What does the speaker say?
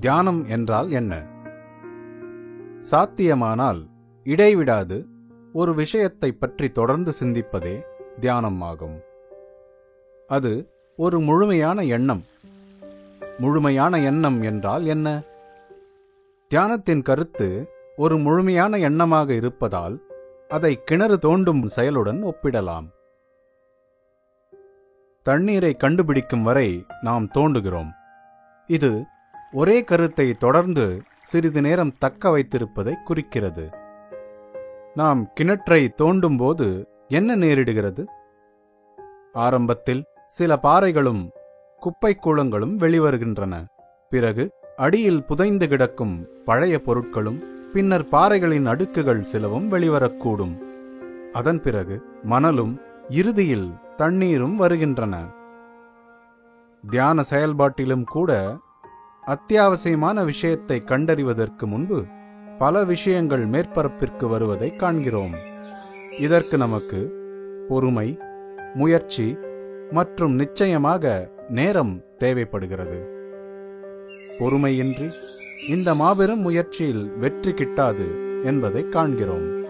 தியானம் என்றால் என்ன? சாத்தியமானால் இடைவிடாது ஒரு விஷயத்தை பற்றி தொடர்ந்து சிந்திப்பதே தியானம் ஆகும். அது ஒரு முழுமையான எண்ணம். முழுமையான எண்ணம் என்றால் என்ன? தியானத்தின் கருத்து ஒரு முழுமையான எண்ணமாக இருப்பதால் அதை கிணறு தோண்டும் செயலுடன் ஒப்பிடலாம். தண்ணீரை கண்டுபிடிக்கும் வரை நாம் தோண்டுகிறோம். இது ஒரே கருத்தை தொடர்ந்து சிறிது நேரம் தக்க வைத்திருப்பதை குறிக்கிறது. நாம் கிணற்றை தோண்டும் போது என்ன நேரிடுகிறது? ஆரம்பத்தில் சில பாறைகளும் குப்பை கூளங்களும் வெளிவருகின்றன. பிறகு அடியில் புதைந்து கிடக்கும் பழைய பொருட்களும், பின்னர் பாறைகளின் அடுக்குகள் சிலவும் வெளிவரக்கூடும். அதன் பிறகு மணலும், இறுதியில் தண்ணீரும் வருகின்றன. தியான செயல்பாட்டிலும் கூட அத்தியாவசியமான விஷயத்தை கண்டறிவதற்கு முன்பு பல விஷயங்கள் மேற்பரப்பிற்கு வருவதை காண்கிறோம். இதற்கு நமக்கு பொறுமை, முயற்சி மற்றும் நிச்சயமாக நேரம் தேவைப்படுகிறது. பொறுமையின்றி இந்த மாபெரும் முயற்சியில் வெற்றி கிட்டாது என்பதை காண்கிறோம்.